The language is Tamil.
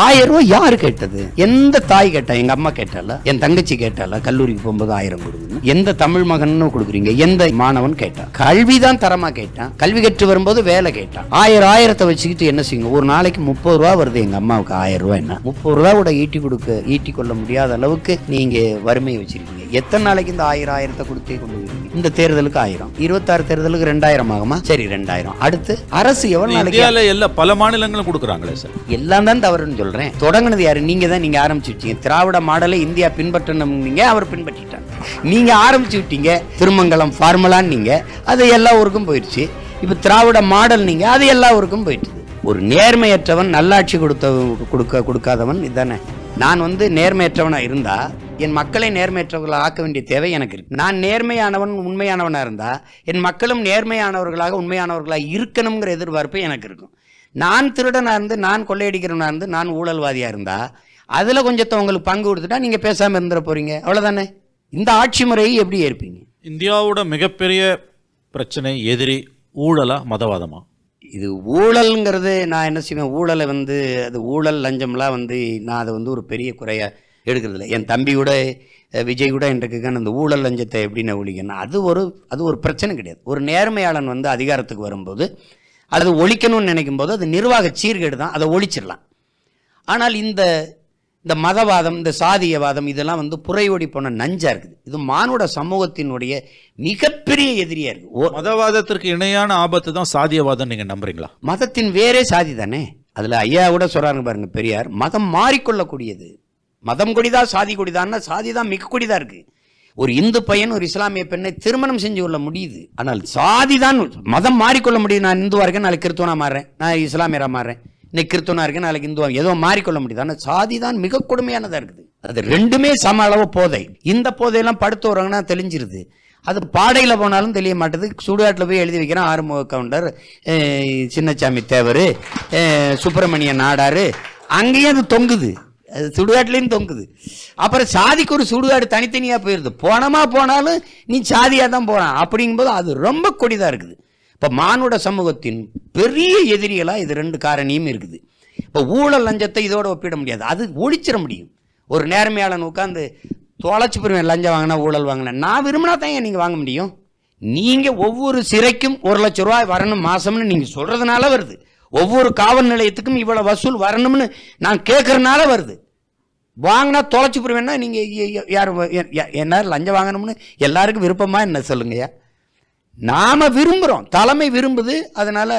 1000 ரூபாய் யாரு கேட்டது? எந்த தாய் கேட்டா? எங்க அம்மா கேட்டால, என் தங்கச்சி கேட்டால, கல்லூரிக்கு போகும்போது 1000 கொடுக்கணும். எந்த தமிழ் மகன் கொடுக்குறீங்க? எந்த மாணவன் கேட்டான்? கல்விதான் தரமா கேட்டான். கல்வி கற்று வரும்போது வேலை கேட்டான். 1000 வச்சுக்கிட்டு என்ன செய்யுங்க? ஒரு நாளைக்கு 30 ரூபா வருது எங்க அம்மாவுக்கு. 1000 ரூபாய் என்ன 30 ரூபா கூட ஈட்டி கொள்ள முடியாத அளவுக்கு நீங்க வறுமையை வச்சிருக்கீங்க. எத்தனை நாளைக்கு இந்த 1000 கொடுத்தே கொண்டு வருவீங்க? இந்த தேர்தலுக்கு 1000, 26 தேர்தலுக்கு 2000 ஆகுமா? சரி 2000. அடுத்து அரசு எவ்வளவு நாளைக்கு? பல மாநிலங்களும் கொடுக்குறாங்களே சார். எல்லாம் தான் தவறுன்னு சொல்றேன். தொடங்கினது யாரு? நீங்க தான். நீங்க ஆரம்பிச்சு விட்டீங்க. திராவிட மாடலை இந்தியா பின்பற்றணும், நீங்க அவர் பின்பற்றிட்டாங்க. நீங்க ஆரம்பிச்சு விட்டீங்க. திருமங்கலம் ஃபார்முலான்னு நீங்க, அது எல்லா ஊருக்கும் போயிடுச்சு. இப்ப திராவிட மாடல் நீங்க, அது எல்லா ஊருக்கும் போயிடுச்சு. ஒரு நேர்மையற்றவன் நல்லாட்சி கொடுக்காதவன் இதுதானே. நான் நேர்மையற்றவனா இருந்தா என் மக்களை நேர்மையற்றவர்களாக ஆக்க வேண்டிய தேவை எனக்கு இருக்கு. நான் நேர்மையானவன் உண்மையானவனா இருந்தா என் மக்களும் நேர்மையானவர்களாக உண்மையானவர்களாக இருக்கணுங்கிற எதிர்பார்ப்பு எனக்கு இருக்கும். நான் திருடனா இருந்து, நான் கொள்ளையடிக்கிறவனா இருந்து, நான் ஊழல்வாதியா இருந்தா அதுல கொஞ்சத்தை உங்களுக்கு பங்கு கொடுத்துட்டா நீங்க பேசாம இருந்துட போறீங்க. அவ்வளவுதானே. இந்த ஆட்சி முறையை எப்படி ஏற்பீங்க? இந்தியாவோட மிகப்பெரிய பிரச்சனை எதிரி ஊழலா மதவாதமா? இது ஊழல்ங்கிறது நான் என்ன செய்வேன்? ஊழலை அது ஊழல் லஞ்சம்லாம் நான் அதை ஒரு பெரிய குறையா எடுக்கிறது இல்லை. என் தம்பி கூட விஜய் கூட இன்றைக்கு அந்த ஊழல் லஞ்சத்தை எப்படின்னு ஒழிக்கணும், அது ஒரு பிரச்சனை கிடையாது. ஒரு நேர்மையாளன் அதிகாரத்துக்கு வரும்போது அது ஒழிக்கணும்னு நினைக்கும் போது அது நிர்வாக சீர்கேடு தான், அதை ஒழிச்சிடலாம். ஆனால் இந்த மதவாதம், இந்த சாதியவாதம் இதெல்லாம் புறையோடி போன நஞ்சா இருக்குது. இது மானுட சமூகத்தினுடைய மிகப்பெரிய எதிரியா இருக்கு. மதவாதத்திற்கு இணையான ஆபத்து தான் சாதியவாதம். நீங்க நம்புறீங்களா? மதத்தின் வேறே சாதி தானே. அதுல ஐயா கூட சொல்றாங்க பாருங்க, பெரியார், மதம் மாறிக்கொள்ளக்கூடியது. மதம் கொடிதா சாதி கொடிதான்னா சாதி தான் மிக கொடிதா இருக்கு. ஒரு இந்து பையன் ஒரு இஸ்லாமிய பெண்ணை திருமணம் செஞ்சு கொள்ள முடியுது. ஆனால் சாதி தான், மதம் மாறிக்கொள்ள முடியுது. நான் இந்துவா இருக்கேன், நாளைக்கு கிறிஸ்துவனா மாறுறேன். நான் இஸ்லாமியரா மாறுறேன். இன்னைக்கு கிறிஸ்துவனா இருக்கேன், நாளைக்கு இந்துவா, ஏதோ மாறிக்கொள்ள முடியுது. ஆனால் சாதி தான் மிக கொடுமையானதா இருக்குது. அது ரெண்டுமே சம அளவு போதை. இந்த போதையெல்லாம் படுத்து வரவங்கன்னா தெளிஞ்சிருது. அது பாடையில் போனாலும் தெரிய மாட்டேது. சுடுகாட்டில் போய் எழுதி வைக்கிறேன், ஆறுமுக கவுண்டர், சின்னசாமி தேவர், சுப்பிரமணிய நாடாரு, அங்கேயும் அது தொங்குது. அது சுடுகாட்டிலையும் தொங்குது. அப்புறம் சாதிக்கு ஒரு சுடுகாடு தனித்தனியாக போயிடுது. போனாலும் நீ சாதியாக தான் போகிறான். அப்படிங்கும்போது அது ரொம்ப கொடிதாக இருக்குது. இப்போ மானுட சமூகத்தின் பெரிய எதிரிகளாக இது ரெண்டு காரணியும் இருக்குது. இப்போ ஊழல் லஞ்சத்தை இதோட ஒப்பிட முடியாது, அது ஒழிச்சிட முடியும். ஒரு நேர்மையாளன் உட்காந்து தொலைச்சி போயிருவேன், லஞ்சம் வாங்கினா ஊழல் வாங்கினேன். நான் விரும்பினா தான் நீங்கள் வாங்க முடியும். நீங்கள் ஒவ்வொரு சிறைக்கும் 1 லட்ச ரூபாய் வரணும் மாதம்னு நீங்கள் சொல்கிறதுனால வருது. ஒவ்வொரு காவல் நிலையத்துக்கும் இவ்வளோ வசூல் வரணும்னு நான் கேட்கறதுனால வருது. வாங்கினா தொலைச்சி போயிருவேன்னா நீங்கள் யார் என்ன லஞ்சம் வாங்கணும்னு எல்லாருக்கும் விருப்பமா என்ன சொல்லுங்கய்யா? நாம விரும்புகிறோம், தலைமை விரும்புது, அதனால